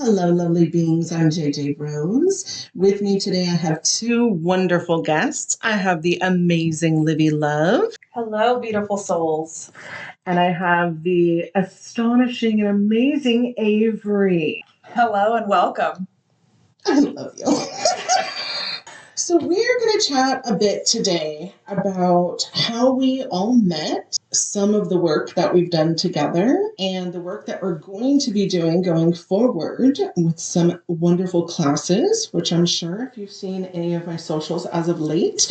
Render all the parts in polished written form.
Hello, lovely beings. I'm JJ Rose. With me today, I have two wonderful guests. I have the amazing Livi Love. Hello, beautiful souls. And I have the astonishing and amazing Avery. Hello and welcome. I love you. So we're going to chat a bit today about how we all met, some of the work that we've done together, and the work that we're going to be doing going forward with some wonderful classes, which I'm sure if you've seen any of my socials as of late,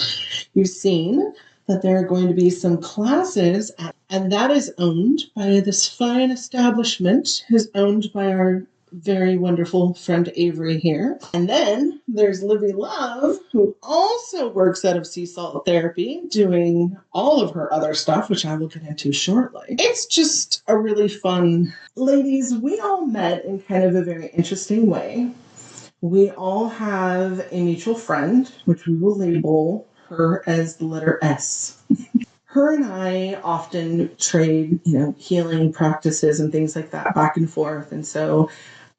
you've seen that there are going to be some classes, and that is owned by this fine establishment, is owned by our very wonderful friend Avery here. And then there's Livi Love, who also works out of sea salt therapy, doing all of her other stuff, which I will get into shortly. It's just a really fun. Ladies, we all met in kind of a very interesting way. We all have a mutual friend, which we will label her as the letter S. Her and I often trade, healing practices and things like that back and forth. And so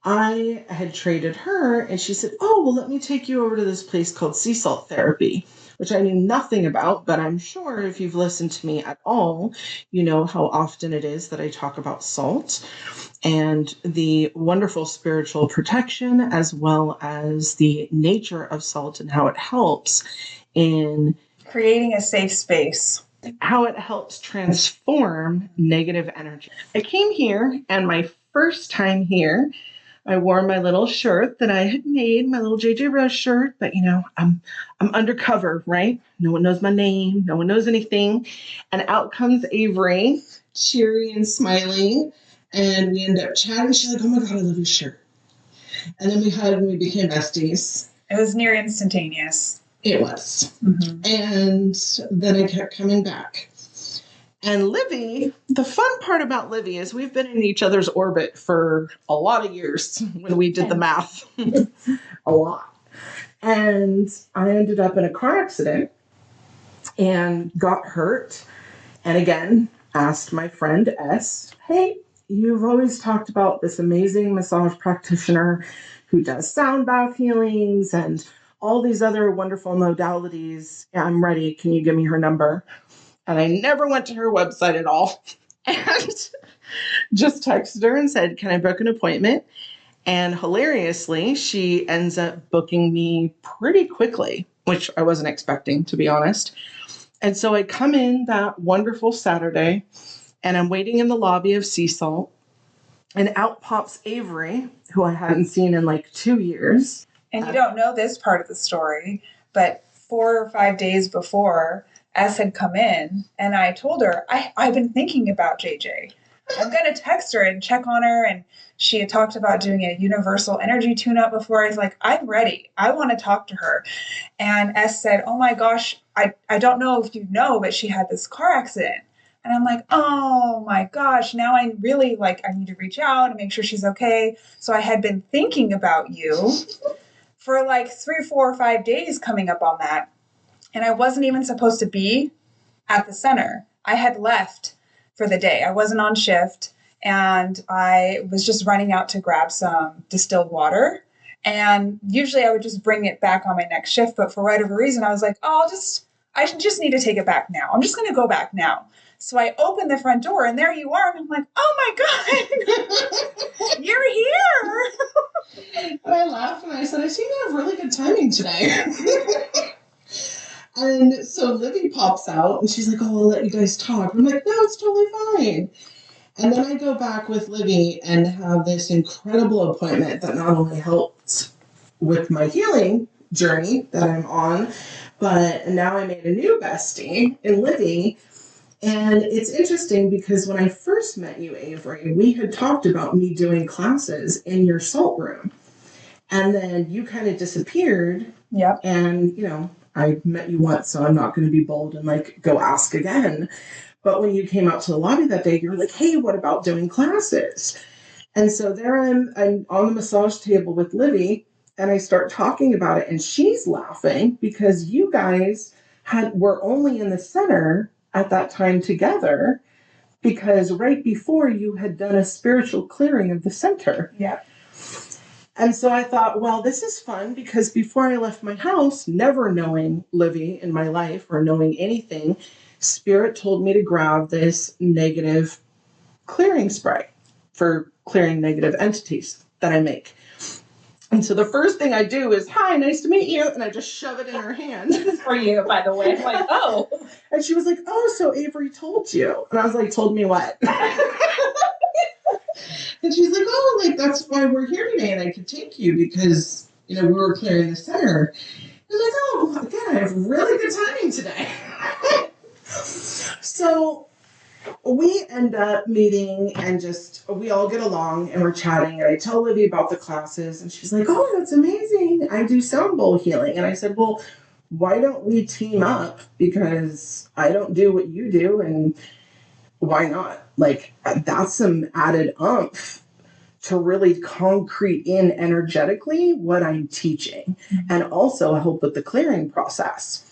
I had traded her, and she said, "Oh, well, let me take you over to this place called sea salt therapy," which I knew nothing about, but I'm sure if you've listened to me at all, you know how often it is that I talk about salt and the wonderful spiritual protection, as well as the nature of salt and how it helps in creating a safe space. How it helps transform negative energy. I came here, and my first time here, I wore my little shirt that I had made, my little JJ Rose shirt, but I'm undercover, right? No one knows my name, no one knows anything. And out comes Avery, cheery and smiling, and we end up chatting. She's like, "Oh my God, I love your shirt." And then we hugged and we became besties. It was near instantaneous. It was. Mm-hmm. And then I kept coming back. And Livi, the fun part about Livi is we've been in each other's orbit for a lot of years when we did the math. A lot. And I ended up in a car accident and got hurt. And again, asked my friend S, "Hey, you've always talked about this amazing massage practitioner who does sound bath healings and all these other wonderful modalities. Yeah, I'm ready. Can you give me her number?" And I never went to her website at all. And just texted her and said, "Can I book an appointment?" And hilariously, she ends up booking me pretty quickly, which I wasn't expecting, to be honest. And so I come in that wonderful Saturday, and I'm waiting in the lobby of Sea Salt, and out pops Avery, who I hadn't seen in like 2 years. And you don't know this part of the story, but 4 or 5 days before, S had come in, and I told her, I've been thinking about JJ. I'm going to text her and check on her. And she had talked about doing a universal energy tune-up before. I was like, I'm ready. I want to talk to her. And S said, "Oh my gosh, I don't know if you know, but she had this car accident." And I'm like, oh my gosh, now I really I need to reach out and make sure she's okay. So I had been thinking about you for 3, 4, or 5 days coming up on that. And I wasn't even supposed to be at the center. I had left for the day. I wasn't on shift, and I was just running out to grab some distilled water. And usually I would just bring it back on my next shift. But for whatever reason, I was like, oh, I just need to take it back now. I'm just going to go back now. So I opened the front door, and there you are. And I'm like, oh my God, you're here. And I laughed and I said, "I seem to have really good timing today." And so Livi pops out and she's like, "Oh, I'll let you guys talk." I'm like, "No, it's totally fine." And then I go back with Livi and have this incredible appointment that not only helped with my healing journey that I'm on, but now I made a new bestie in Livi. And it's interesting because when I first met you, Avery, we had talked about me doing classes in your salt room. And then you kind of disappeared. Yep. And, I met you once, so I'm not going to be bold and go ask again. But when you came out to the lobby that day, you were like, "Hey, what about doing classes?" And so there I'm on the massage table with Livi, and I start talking about it, and she's laughing because you guys were only in the center at that time together because right before you had done a spiritual clearing of the center. Yeah. And so I thought, well, this is fun because before I left my house, never knowing Livy in my life or knowing anything, Spirit told me to grab this negative clearing spray for clearing negative entities that I make. And so the first thing I do is, hi, nice to meet you. And I just shove it in her hand. This is for you, by the way. I'm like, oh. And she was like, oh, so Avery told you. And I was like, told me what? And she's like, oh, like, that's why we're here today. And I could take you because, we were clearing the center. I was like, oh, again, I have really good timing today. So we end up meeting and we all get along and we're chatting. And I tell Livy about the classes and she's like, oh, that's amazing. I do sound bowl healing. And I said, well, why don't we team up? Because I don't do what you do. And why not? Like, that's some added oomph to really concrete in energetically what I'm teaching and also help with the clearing process.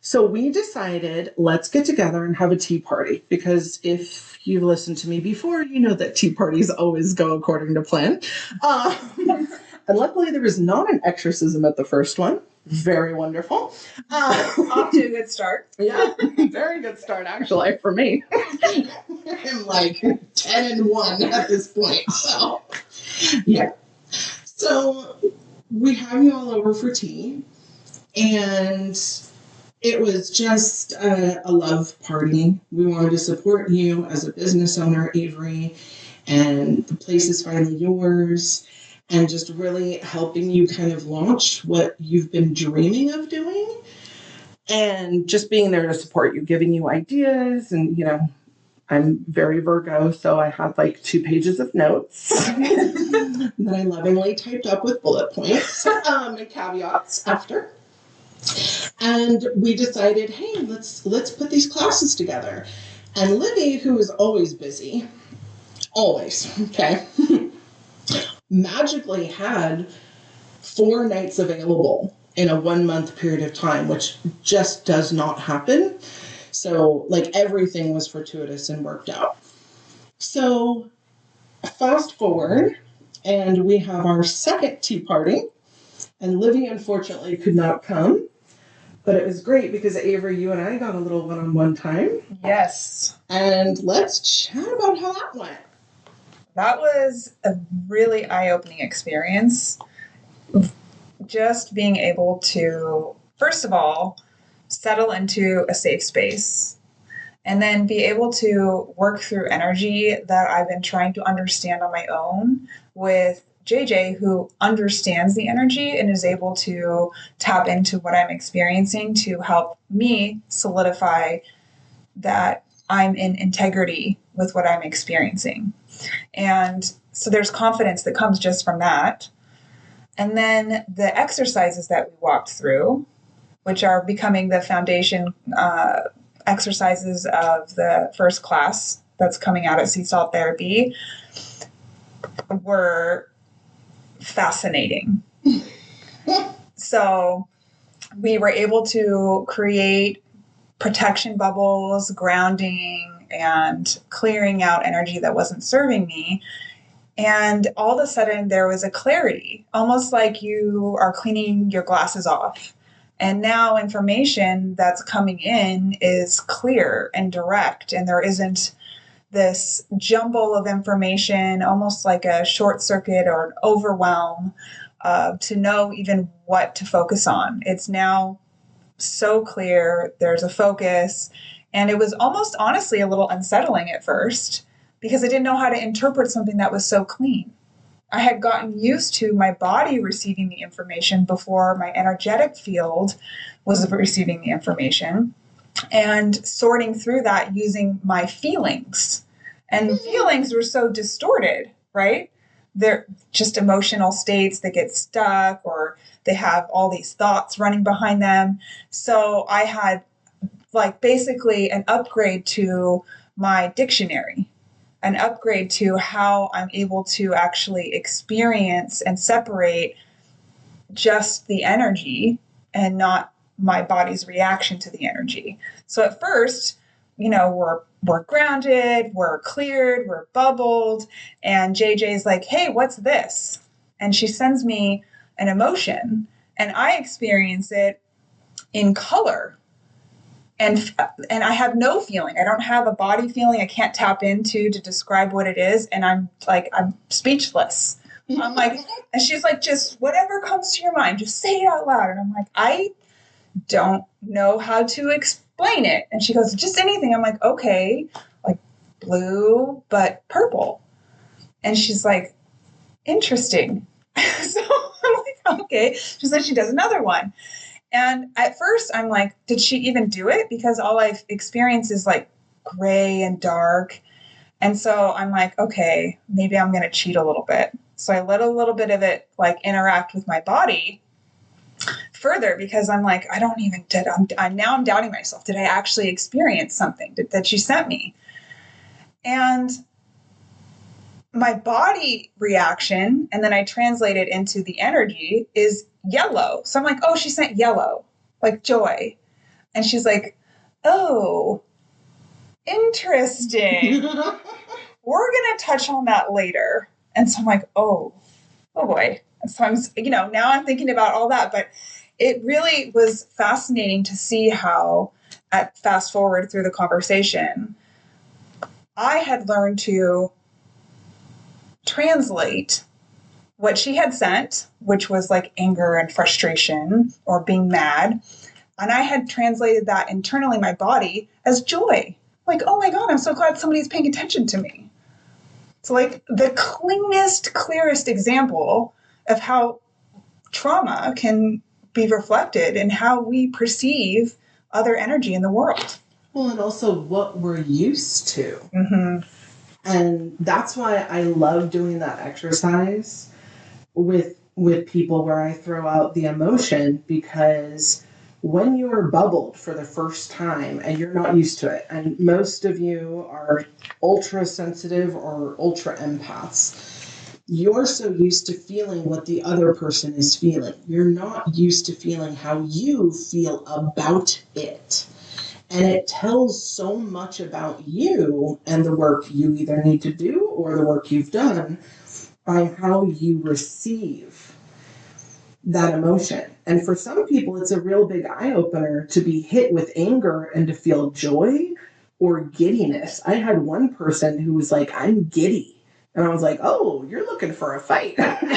So we decided, let's get together and have a tea party, because if you've listened to me before, you know that tea parties always go according to plan. And luckily there was not an exorcism at the first one. Very wonderful. Off to a good start. Yeah, very good start actually for me. I'm like 10-1 at this point. So, yeah. So we have you all over for tea, and it was just a love party. We wanted to support you as a business owner, Avery, and the place is finally yours, and just really helping you kind of launch what you've been dreaming of doing, and just being there to support you, giving you ideas. And, I'm very Virgo, so I have like 2 pages of notes that I lovingly typed up with bullet points and caveats after. And we decided, hey, let's put these classes together. And Livy, who is always busy, okay, magically had 4 nights available in a 1-month period of time, which just does not happen. So, like, everything was fortuitous and worked out. So, fast forward, and we have our second tea party, and Livy unfortunately could not come. But it was great because, Avery, you and I got a little one-on-one time. Yes. And let's chat about how that went. That was a really eye-opening experience. Just being able to, first of all, settle into a safe space, and then be able to work through energy that I've been trying to understand on my own with JJ, who understands the energy and is able to tap into what I'm experiencing to help me solidify that I'm in integrity with what I'm experiencing. And so there's confidence that comes just from that. And then the exercises that we walked through, which are becoming the foundation exercises of the first class that's coming out at Sea Salt Therapy, were fascinating. So we were able to create protection bubbles, grounding, and clearing out energy that wasn't serving me. And all of a sudden there was a clarity, almost like you are cleaning your glasses off. And now information that's coming in is clear and direct, and there isn't this jumble of information, almost like a short circuit or an overwhelm to know even what to focus on. It's now so clear, there's a focus, and it was almost honestly a little unsettling at first because I didn't know how to interpret something that was so clean. I had gotten used to my body receiving the information before my energetic field was receiving the information, and sorting through that using my feelings. And feelings were so distorted, right? They're just emotional states that get stuck, or they have all these thoughts running behind them. So I had like basically an upgrade to my dictionary, an upgrade to how I'm able to actually experience and separate just the energy and not my body's reaction to the energy. So at first, we're grounded, we're cleared, we're bubbled, and JJ's like, hey, what's this? and she sends me an emotion, and I experience it in color. And I have no feeling. I don't have a body feeling. I can't tap into to describe what it is. And I'm speechless. I'm like, and she's like, just whatever comes to your mind, just say it out loud. And I'm like, I don't know how to explain it. And she goes, just anything. I'm like, okay, like blue, but purple. And she's like, interesting. So I'm like, okay. She said she does another one. And at first I'm like, did she even do it? Because all I've experienced is like gray and dark. And so I'm like, okay, maybe I'm going to cheat a little bit. So I let a little bit of it like interact with my body further, because I'm like, I'm doubting myself. Did I actually experience something that she sent me? And my body reaction, and then I translate it into the energy, is yellow. So I'm like, oh, she sent yellow, like joy. And she's like, oh, interesting. We're going to touch on that later. And so I'm like, oh boy. And so now I'm thinking about all that, but it really was fascinating to see how, fast forward through the conversation, I had learned to translate what she had sent, which was like anger and frustration or being mad. And I had translated that internally in my body as joy. Like, oh my God, I'm so glad somebody's paying attention to me. It's like the clearest example of how trauma can be reflected in how we perceive other energy in the world. Well, and also what we're used to. Mm-hmm. And that's why I love doing that exercise with people where I throw out the emotion, because when you are bubbled for the first time and you're not used to it, and most of you are ultra sensitive or ultra empaths, you're so used to feeling what the other person is feeling. You're not used to feeling how you feel about it. And it tells so much about you and the work you either need to do or the work you've done by how you receive that emotion. And for some people, it's a real big eye-opener to be hit with anger and to feel joy or giddiness. I had one person who was like, I'm giddy. And I was like, oh, you're looking for a fight. Like,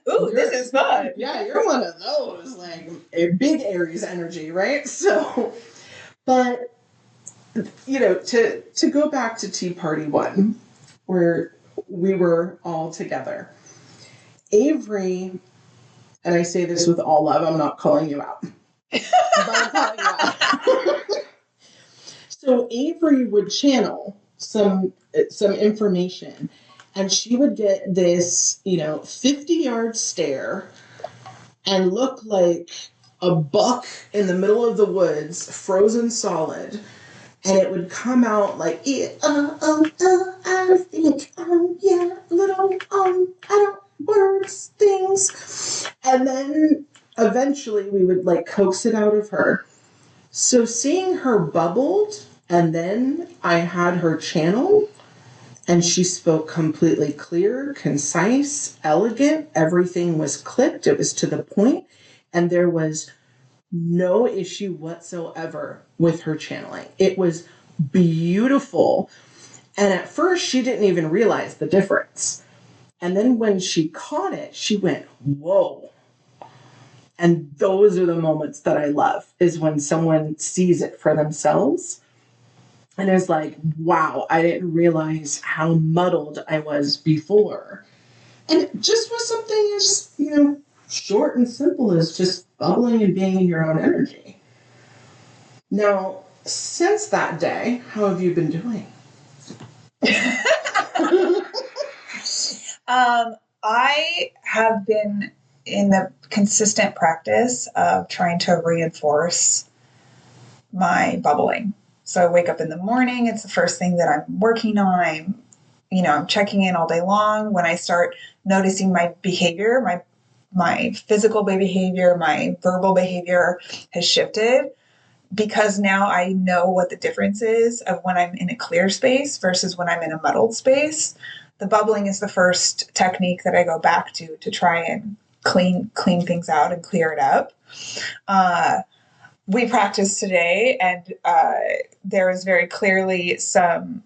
ooh, this is fun. Yeah, you're one of those, like a big Aries energy, right? So, but, to go back to Tea Party 1, where we were all together, Avery, and I say this with all love, I'm not calling you out, but I'm calling you out. So Avery would channel some information, and she would get this 50-yard stare and look like a buck in the middle of the woods, frozen solid, and it would come out like I think yeah, little I don't words things, and then eventually we would like coax it out of her. So seeing her bubbled, and then I had her channel, and she spoke completely clear, concise, elegant. Everything was clipped. It was to the point, and there was no issue whatsoever with her channeling. It was beautiful. And at first, she didn't even realize the difference. And then when she caught it, she went, whoa. And those are the moments that I love, is when someone sees it for themselves and is like, wow, I didn't realize how muddled I was before. And it just was something as, short and simple as just bubbling and being in your own energy. Now, since that day, how have you been doing? I have been in the consistent practice of trying to reinforce my bubbling. So I wake up in the morning. It's the first thing that I'm working on. I'm checking in all day long. When I start noticing my behavior, my physical behavior, my verbal behavior has shifted, because now I know what the difference is of when I'm in a clear space versus when I'm in a muddled space. the bubbling is the first technique that I go back to try and clean things out and clear it up. We practiced today, and there was very clearly some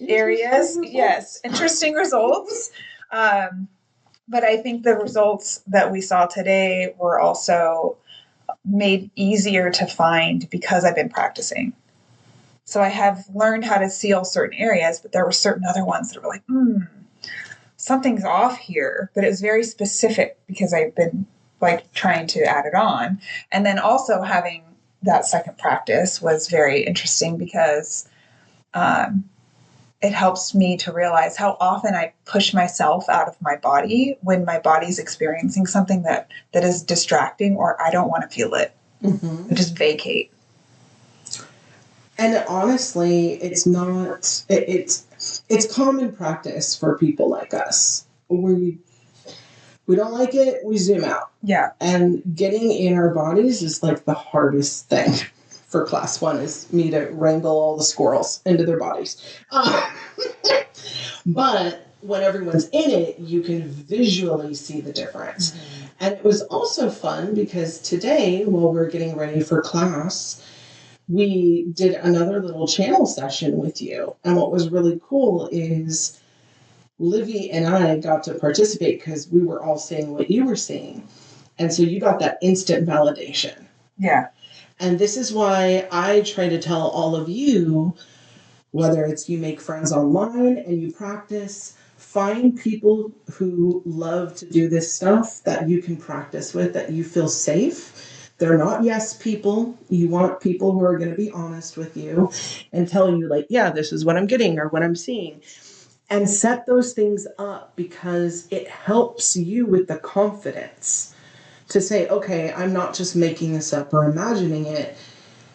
areas. Yes, interesting results. But I think the results that we saw today were also made easier to find because I've been practicing. So I have learned how to seal certain areas, but there were certain other ones that were like, something's off here. But it was very specific because I've been like trying to add it on. And then also having that second practice was very interesting because it helps me to realize how often I push myself out of my body when my body's experiencing something that is distracting or I don't want to feel it. I just vacate. And honestly, it's not, it's common practice for people like us. We don't like it, we zoom out. Yeah. And getting in our bodies is like the hardest thing for class 1 is me to wrangle all the squirrels into their bodies. But when everyone's in it, you can visually see the difference. And it was also fun because today, while we're getting ready for class, we did another little channel session with you. And what was really cool is Livi and I got to participate because we were all seeing what you were seeing. And so you got that instant validation. Yeah. And this is why I try to tell all of you, whether it's you make friends online and you practice, find people who love to do this stuff that you can practice with, that you feel safe. They're not yes people. You want people who are going to be honest with you and tell you like, yeah, this is what I'm getting or what I'm seeing. And set those things up because it helps you with the confidence to say, okay, I'm not just making this up or imagining it.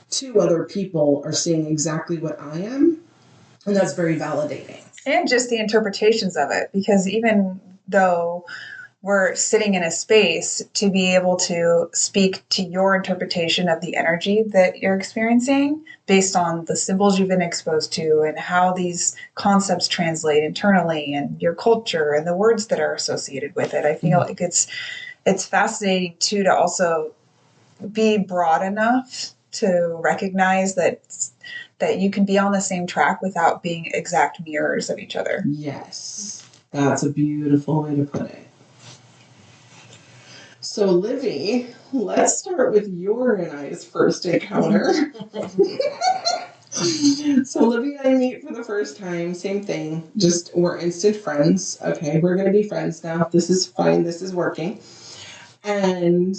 2 other people are seeing exactly what I am. And that's very validating. And just the interpretations of it, because even though we're sitting in a space, to be able to speak to your interpretation of the energy that you're experiencing based on the symbols you've been exposed to and how these concepts translate internally and your culture and the words that are associated with it. I feel like it's fascinating too to also be broad enough to recognize that you can be on the same track without being exact mirrors of each other. Yes, that's a beautiful way to put it. So, Livi, let's start with your and I's first encounter. So, Livi and I meet for the first time, same thing, just we're instant friends. Okay, we're going to be friends now. This is fine, this is working. And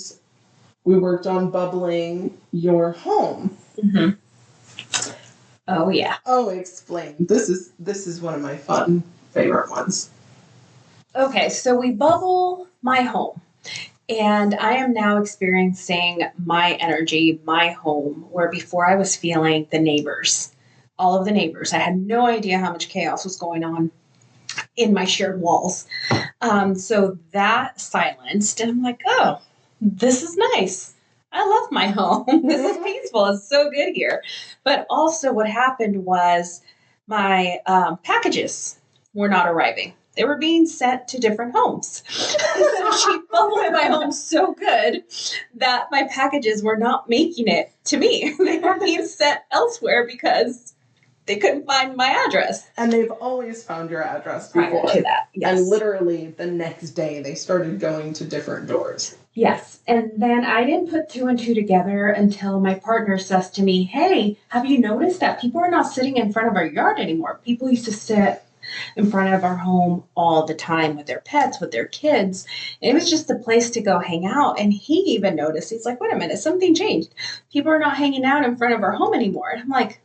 we worked on bubbling your home. Oh, yeah. Oh, explain. This is one of my favorite ones. Okay, so we bubble my home. And I am now experiencing my energy, my home, where before I was feeling the neighbors, all of the neighbors. I had no idea how much chaos was going on in my shared walls. So that silenced, and I'm like, oh, this is nice. I love my home. This is peaceful. It's so good here. But also what happened was my packages were not arriving. They were being sent to different homes. So she bubbled my home so good that my packages were not making it to me. They were being sent elsewhere because they couldn't find my address. And they've always found your address before. Prior to that, yes. And literally the next day they started going to different doors. Yes. And then I didn't put 2 and 2 together until my partner says to me, hey, have you noticed that people are not sitting in front of our yard anymore? People used to sit in front of our home all the time with their pets, with their kids. And it was just a place to go hang out. And he even noticed, he's like, wait a minute, something changed. People are not hanging out in front of our home anymore. And I'm like,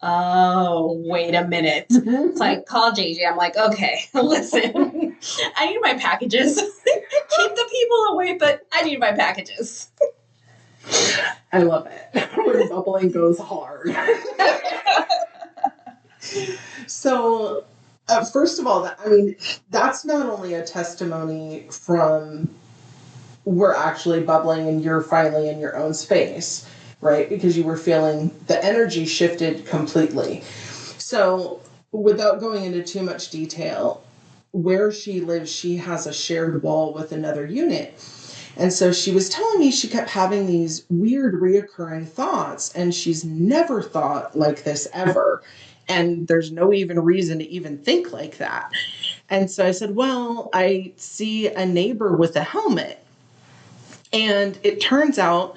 oh, wait a minute. So I called JJ. I'm like, okay, listen, I need my packages. Keep the people away, but I need my packages. I love it. When bubbling goes hard. So, first of all, that's not only a testimony from we're actually bubbling and you're finally in your own space, right? Because you were feeling the energy shifted completely. So without going into too much detail, where she lives, she has a shared wall with another unit. And so she was telling me she kept having these weird reoccurring thoughts, and she's never thought like this ever. And there's no even reason to even think like that. And so I said, well, I see a neighbor with a helmet. And it turns out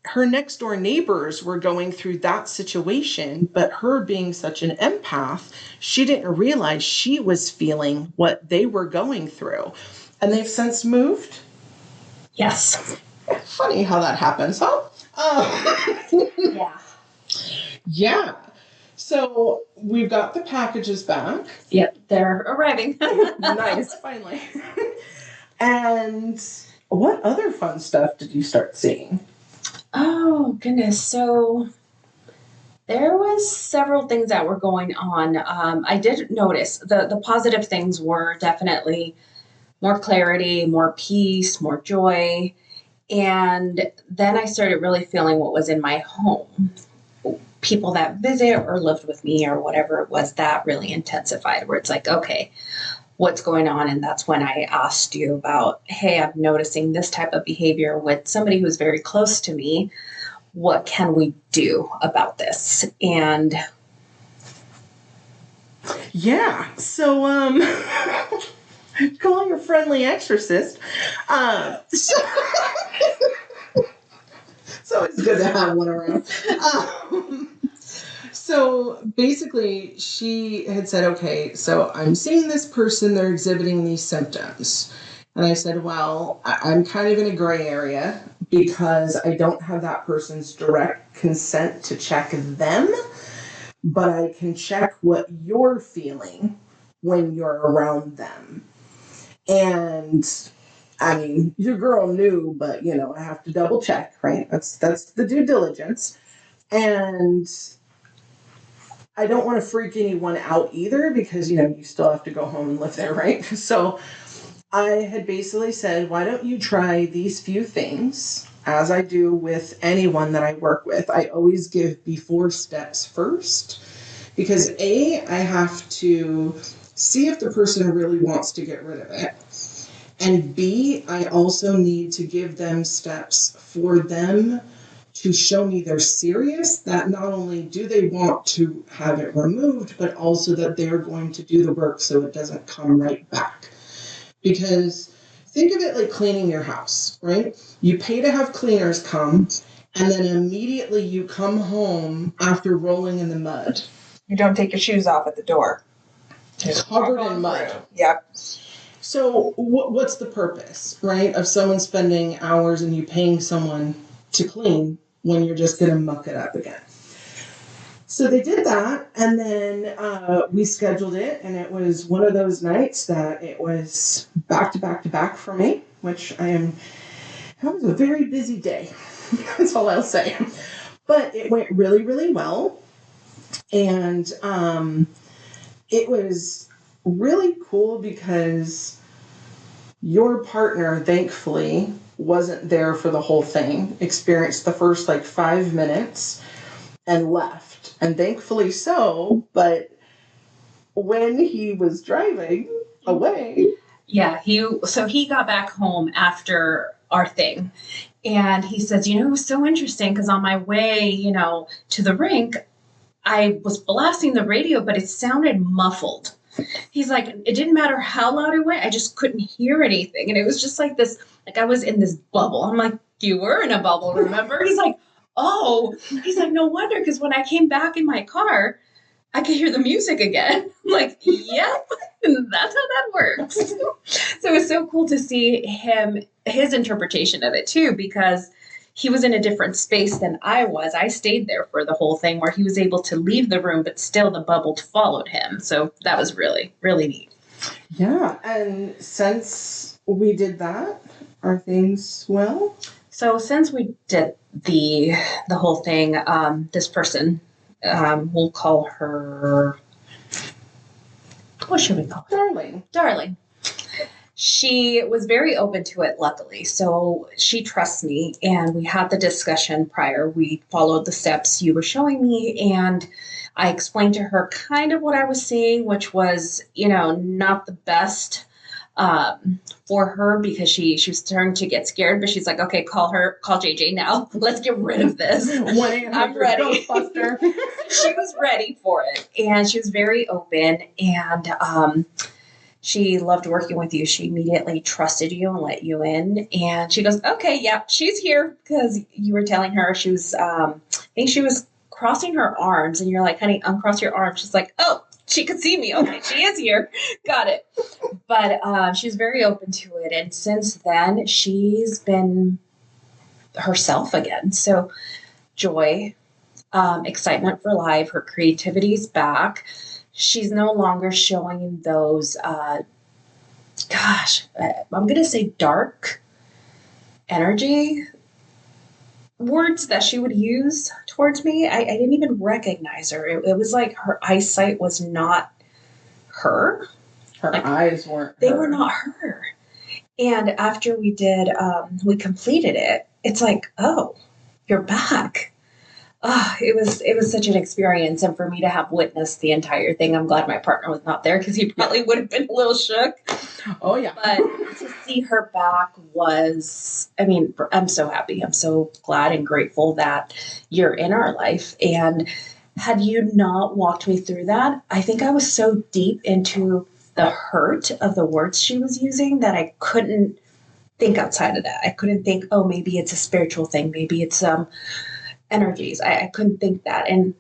her next door neighbors were going through that situation, but her being such an empath, she didn't realize she was feeling what they were going through. And they've since moved. Yes. Funny how that happens, huh? Yeah. Yeah. So we've got the packages back. Yep, they're arriving. Nice, finally. And what other fun stuff did you start seeing? Oh, goodness. So there was several things that were going on. I did notice the positive things were definitely more clarity, more peace, more joy. And then I started really feeling what was in my home. People that visit or lived with me or whatever it was, that really intensified, where it's like, okay, what's going on? And that's when I asked you about, hey, I'm noticing this type of behavior with somebody who's very close to me. What can we do about this? And yeah, so calling your friendly exorcist. So it's good to have one around. So basically, she had said, okay, so I'm seeing this person, they're exhibiting these symptoms. And I said, well, I'm kind of in a gray area because I don't have that person's direct consent to check them, but I can check what you're feeling when you're around them. And I mean, your girl knew, but I have to double check, right? That's the due diligence. And I don't want to freak anyone out either because, you still have to go home and live there, right? So I had basically said, why don't you try these few things as I do with anyone that I work with? I always give before steps first because A, I have to see if the person really wants to get rid of it. And B, I also need to give them steps for them to show me they're serious, that not only do they want to have it removed, but also that they're going to do the work so it doesn't come right back. Because think of it like cleaning your house, right? You pay to have cleaners come, and then immediately you come home after rolling in the mud. You don't take your shoes off at the door. Covered in mud. Through. Yep. So what's the purpose, right, of someone spending hours and you paying someone to clean when you're just going to muck it up again? So they did that, and then we scheduled it, and it was one of those nights that it was back to back to back for me, which that was a very busy day. That's all I'll say. But it went really, really well, and it was really cool because your partner, thankfully, wasn't there for the whole thing, experienced the first 5 minutes and left. And thankfully so, but when he was driving away. yeah, he got back home after our thing. And he says, it was so interesting because on my way, to the rink, I was blasting the radio, but it sounded muffled. He's like, it didn't matter how loud it went. I just couldn't hear anything. And it was just like this, I was in this bubble. I'm like, you were in a bubble, remember? He's like, oh, he's like, no wonder. Because when I came back in my car, I could hear the music again. I'm like, yep, that's how that works. So it's so cool to see his interpretation of it too, because he was in a different space than I was. I stayed there for the whole thing where he was able to leave the room, but still the bubble followed him. So that was really, really neat. Yeah. And since we did that, are things well? So since we did the whole thing, this person, we'll call her, what should we call her? Darling. Darling. she was very open to it, luckily. So she trusts me, and we had the discussion prior. We followed the steps you were showing me, and I explained to her kind of what I was seeing, which was, not the best for her, because she was starting to get scared, but she's like, okay, call JJ now. Let's get rid of this. I'm ready. She was ready for it, and she was very open, and she loved working with you. She immediately trusted you and let you in. And she goes, okay, yeah, she's here, because you were telling her she was, I think she was crossing her arms, and you're like, honey, uncross your arms. She's like, oh, she could see me. Okay, she is here. Got it. But she's very open to it. And since then, she's been herself again. So joy, excitement for life, her creativity's back. She's no longer showing those, I'm going to say dark energy words that she would use towards me. I didn't even recognize her. It was like her eyesight was not her. Her eyes weren't They were not her. And after we completed it, it's like, oh, you're back. Oh, it was such an experience. And for me to have witnessed the entire thing, I'm glad my partner was not there, because he probably would have been a little shook. Oh, yeah. But to see her back I'm so happy. I'm so glad and grateful that you're in our life. And had you not walked me through that, I think I was so deep into the hurt of the words she was using that I couldn't think outside of that. I couldn't think, oh, maybe it's a spiritual thing. Maybe it's energies. I couldn't think that. And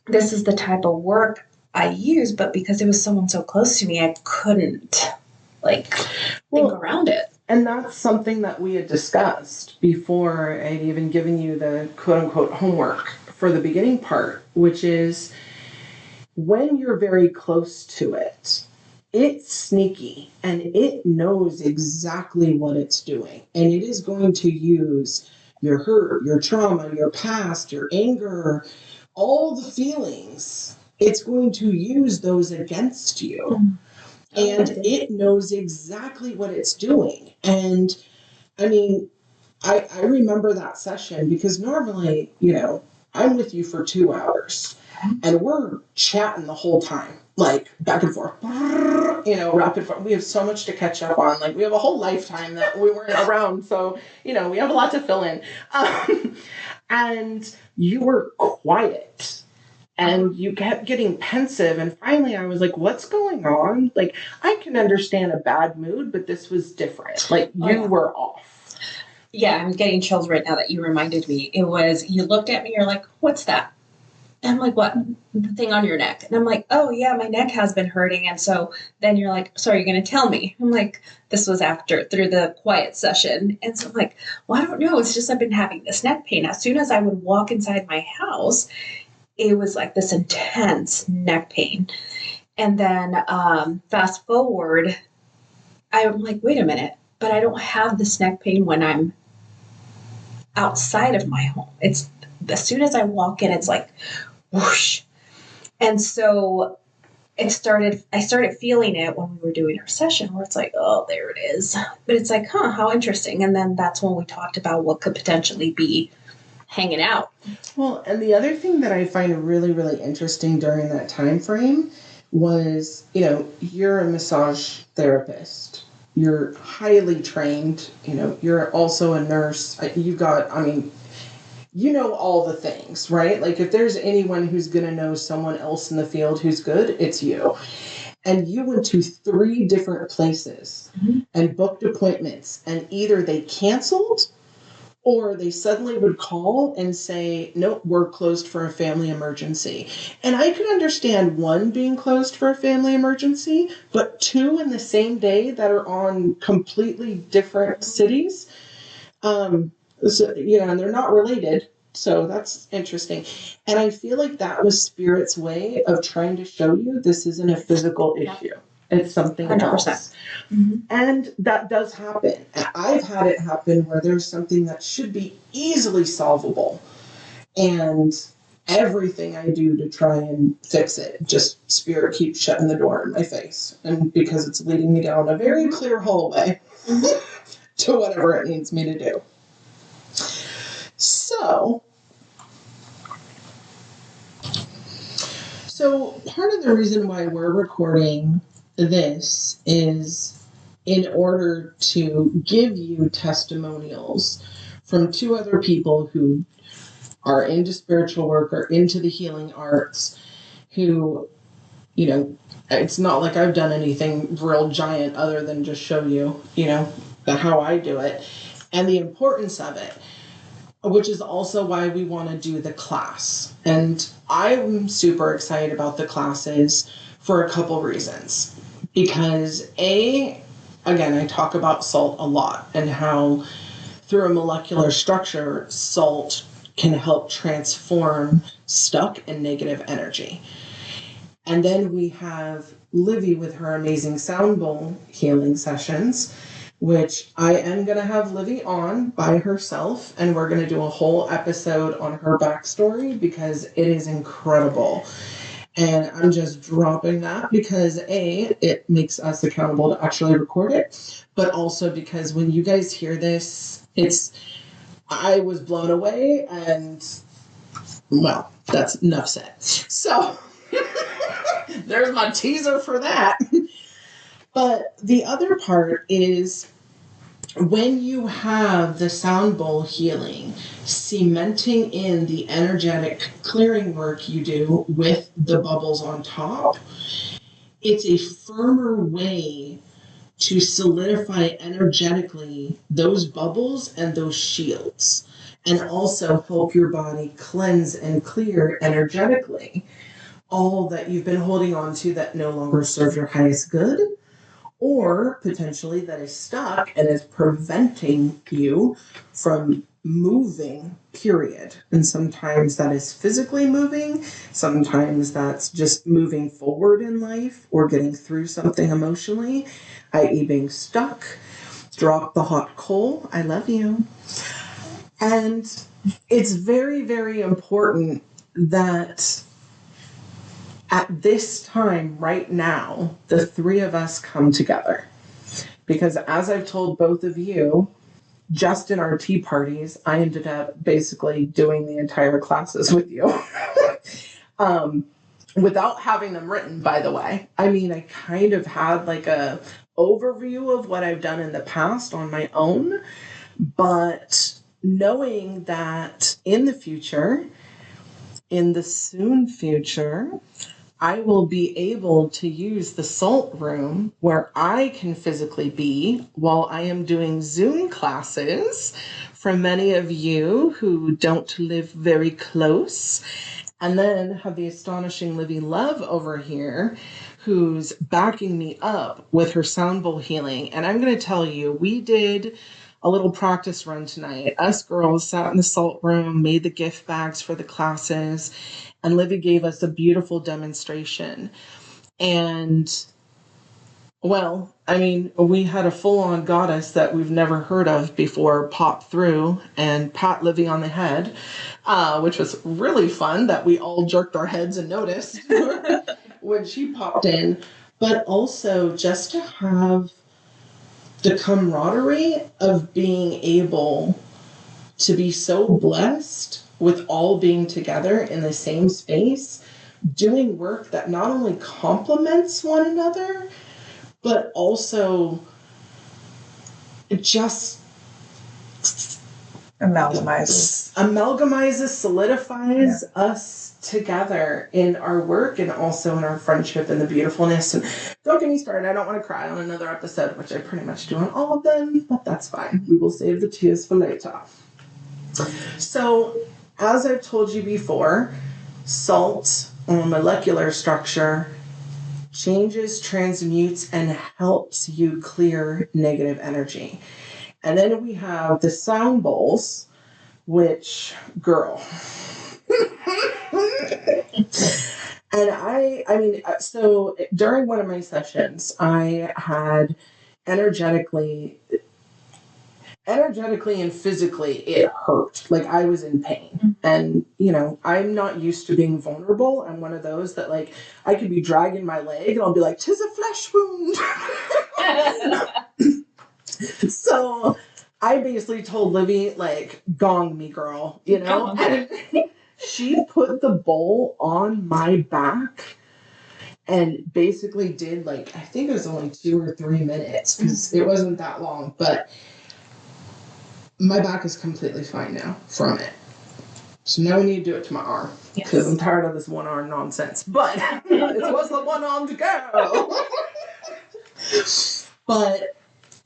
this is the type of work I use, but because it was someone so close to me, I couldn't think around it. And that's something that we had discussed before I'd even given you the quote unquote homework for the beginning part, which is when you're very close to it, it's sneaky and it knows exactly what it's doing. And it is going to use your hurt, your trauma, your past, your anger, all the feelings. It's going to use those against you. And it knows exactly what it's doing. And I mean, I remember that session because normally, I'm with you for 2 hours and we're chatting the whole time, like back and forth, rapid fire. We have so much to catch up on. Like we have a whole lifetime that we weren't around. So, we have a lot to fill in. And you were quiet. And you kept getting pensive. And finally, I was like, what's going on? Like, I can understand a bad mood, but this was different. Like, you were off. Yeah, I'm getting chills right now that you reminded me. It was, you looked at me, you're like, what's that? And I'm like, what? The thing on your neck. And I'm like, oh, yeah, my neck has been hurting. And so then you're like, so are you going to tell me? I'm like, this was through the quiet session. And so I'm like, well, I don't know. It's just I've been having this neck pain. As soon as I would walk inside my house, it was like this intense neck pain. And then fast forward, I'm like, wait a minute, but I don't have this neck pain when I'm outside of my home. It's as soon as I walk in, it's like whoosh. And so I started feeling it when we were doing our session where it's like, oh, there it is. But it's like, how interesting. And then that's when we talked about what could potentially be hanging out. Well, and the other thing that I find really, really interesting during that time frame was, you're a massage therapist. You're highly trained. You're also a nurse. You've got, all the things, right? Like if there's anyone who's going to know someone else in the field who's good, it's you. And you went to 3 different places and booked appointments, and either they canceled or they suddenly would call and say, nope, we're closed for a family emergency. And I could understand 1 being closed for a family emergency, but 2 in the same day that are on completely different cities. And they're not related. So that's interesting. And I feel like that was Spirit's way of trying to show you this isn't a physical issue. It's something 100%. Else. Mm-hmm. And that does happen. I've had it happen where there's something that should be easily solvable. And everything I do to try and fix it. Just spirit keeps shutting the door in my face. And because it's leading me down a very clear hallway to whatever it needs me to do. So part of the reason why we're recording this is in order to give you testimonials from 2 other people who are into spiritual work or into the healing arts who, you know, it's not like I've done anything real giant other than just show you, you know, how I do it and the importance of it, which is also why we want to do the class. And I'm super excited about the classes for a couple reasons. Because again, I talk about salt a lot and how through a molecular structure, salt can help transform stuck and negative energy. And then we have Livi with her amazing sound bowl healing sessions, which I am going to have Livi on by herself, and we're going to do a whole episode on her backstory because it is incredible. And I'm just dropping that because it makes us accountable to actually record it, but also because when you guys hear this, I was blown away, and well, that's enough said. So there's my teaser for that. But the other part is when you have the sound bowl healing, cementing in the energetic clearing work you do with the bubbles on top, it's a firmer way to solidify energetically those bubbles and those shields, and also help your body cleanse and clear energetically all that you've been holding on to that no longer serves your highest good, or potentially that is stuck and is preventing you from moving, period. And sometimes that is physically moving, sometimes that's just moving forward in life or getting through something emotionally, i.e. being stuck. Drop the hot coal, I love you. And it's very, very important that at this time, right now, the 3 of us come together. Because as I've told both of you, just in our tea parties, I ended up basically doing the entire classes with you. Without having them written, by the way. I mean, I kind of had like a overview of what I've done in the past on my own, but knowing that in the future, in the soon future, I will be able to use the salt room where I can physically be while I am doing Zoom classes for many of you who don't live very close. And then have the astonishing Livi Love over here who's backing me up with her sound bowl healing. And I'm going to tell you, we did a little practice run tonight. Us girls sat in the salt room, made the gift bags for the classes, and Livi gave us a beautiful demonstration. And, well, I mean, we had a full-on goddess that we've never heard of before pop through and pat Livi on the head, which was really fun that we all jerked our heads and noticed when she popped in. But also just to have the camaraderie of being able to be so blessed with all being together in the same space, doing work that not only complements one another, but also just amalgamizes, solidifies us together in our work and also in our friendship and the beautifulness. And don't get me started, I don't want to cry on another episode, which I pretty much do on all of them, but that's fine. We will save the tears for later. So, as I've told you before, salt on molecular structure changes, transmutes, and helps you clear negative energy. And then we have the sound bowls, which, girl. And I mean, so during one of my sessions, I had energetically energetically and physically, it hurt. Like, I was in pain. And, I'm not used to being vulnerable. I'm one of those that, like, I could be dragging my leg and I'll be like, 'tis a flesh wound. So I basically told Livy, like, gong me, girl, And she put the bowl on my back and basically did, like, I think it was only 2 or 3 minutes because it wasn't that long, but my back is completely fine now from it. So now we need to do it to my arm because I'm tired of this one arm nonsense. But it was the one armed girl. But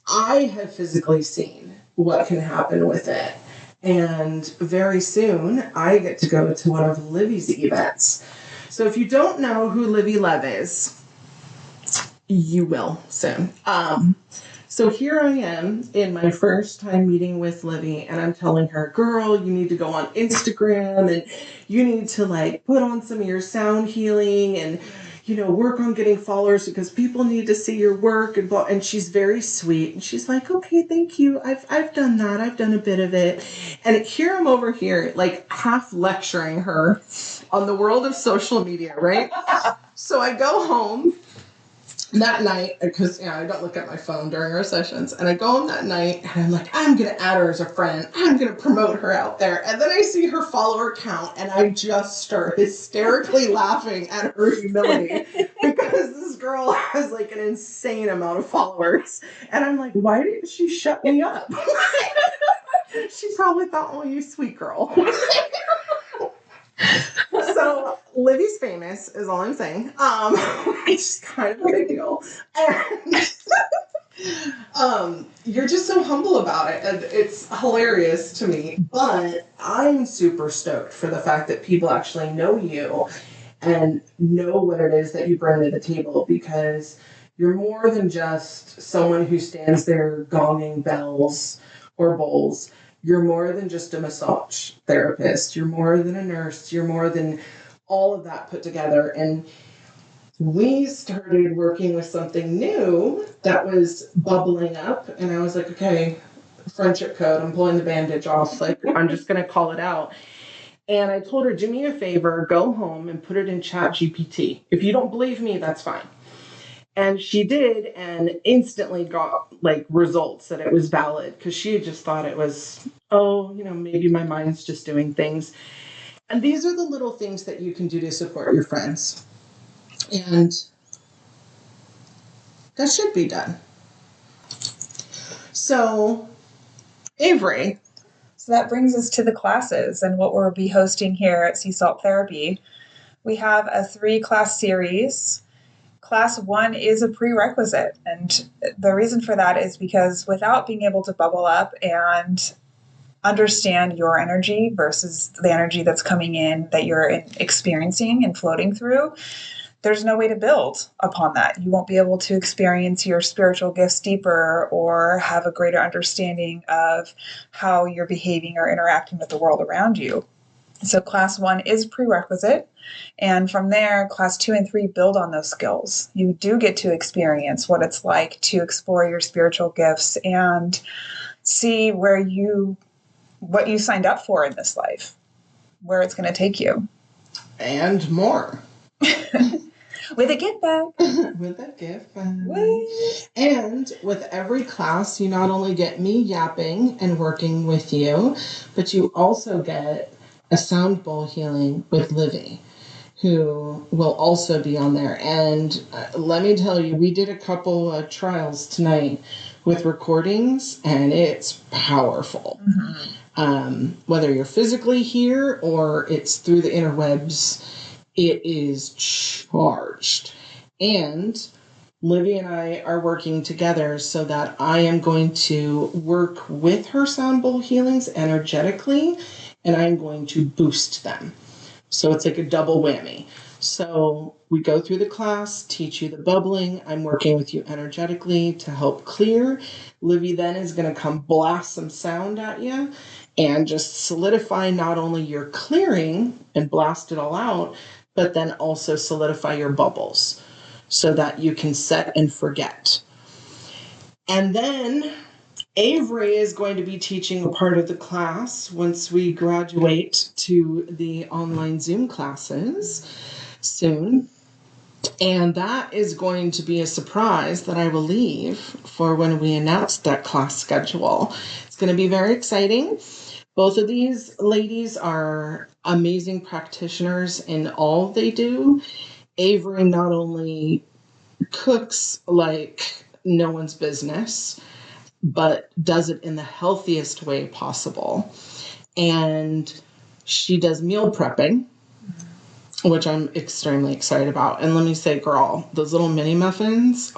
I have physically seen what can happen with it. And very soon I get to go to one of Livy's events. So if you don't know who Livi Love is, you will soon. So here I am in my first time meeting with Livy, and I'm telling her, girl, you need to go on Instagram and you need to, like, put on some of your sound healing and, work on getting followers because people need to see your work and she's very sweet. And she's like, okay, thank you. I've done that. I've done a bit of it. And here I'm over here, like, half lecturing her on the world of social media, right? So I go home that night, because I don't look at my phone during our sessions, and I go home that night and I'm like, I'm gonna add her as a friend, I'm gonna promote her out there, and then I see her follower count and I just start hysterically laughing at her humility because this girl has, like, an insane amount of followers, and I'm like, why didn't she shut me up? She probably thought, oh, you sweet girl. So Livy's famous is all I'm saying. It's kind of a big deal. And you're just so humble about it, and it's hilarious to me. But I'm super stoked for the fact that people actually know you and know what it is that you bring to the table, because you're more than just someone who stands there gonging bells or bowls. You're more than just a massage therapist. You're more than a nurse. You're more than all of that put together. And we started working with something new that was bubbling up. And I was like, okay, friendship code. I'm pulling the bandage off. Like, I'm just going to call it out. And I told her, do me a favor, go home and put it in ChatGPT. If you don't believe me, that's fine. And she did, and instantly got, like, results that it was valid, because she had just thought it was, maybe my mind's just doing things. And these are the little things that you can do to support your friends. And that should be done. So, Avery. So that brings us to the classes and what we'll be hosting here at Sea Salt Therapy. We have a 3-class series. Class 1 is a prerequisite. And the reason for that is because without being able to bubble up and understand your energy versus the energy that's coming in that you're experiencing and floating through, there's no way to build upon that. You won't be able to experience your spiritual gifts deeper or have a greater understanding of how you're behaving or interacting with the world around you. So class 1 is prerequisite. And from there, class 2 and 3 build on those skills. You do get to experience what it's like to explore your spiritual gifts and see what you signed up for in this life, where it's going to take you. And more. With a gift bag. With a gift bag. And with every class, you not only get me yapping and working with you, but you also get a sound bowl healing with Livy, who will also be on there. And let me tell you, we did a couple trials tonight with recordings, and it's powerful. Mm-hmm. Whether you're physically here or it's through the interwebs, it is charged. And Livy and I are working together so that I am going to work with her sound bowl healings energetically, and I'm going to boost them. So it's like a double whammy. So we go through the class, teach you the bubbling. I'm working with you energetically to help clear. Livy then is going to come blast some sound at you and just solidify not only your clearing and blast it all out, but then also solidify your bubbles so that you can set and forget. And then Avery is going to be teaching a part of the class once we graduate to the online Zoom classes soon. And that is going to be a surprise that I will leave for when we announce that class schedule. It's going to be very exciting. Both of these ladies are amazing practitioners in all they do. Avery not only cooks like no one's business, but does it in the healthiest way possible. And she does meal prepping, which I'm extremely excited about. And let me say, girl, those little mini muffins,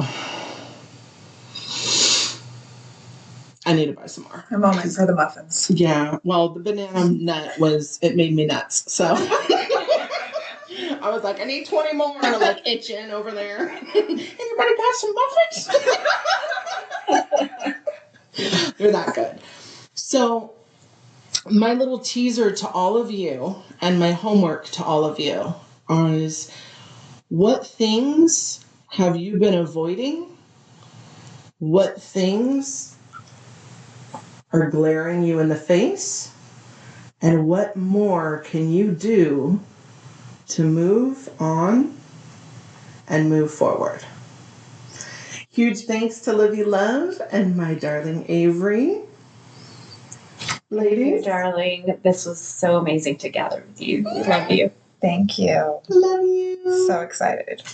I need to buy some more. A moment for the muffins. Yeah, well, the banana nut it made me nuts. So I was like, I need 20 more, like itching over there. Anybody got some muffins? They're that good. So my little teaser to all of you and my homework to all of you is, what things have you been avoiding? What things are glaring you in the face? And what more can you do to move on and move forward? Huge thanks to Livi Love and my darling Avery. Ladies. Thank you, darling. This was so amazing to gather with you. We love you. Thank you. Love you. So excited.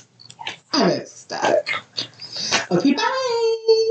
I'm ecstatic. Okay, bye.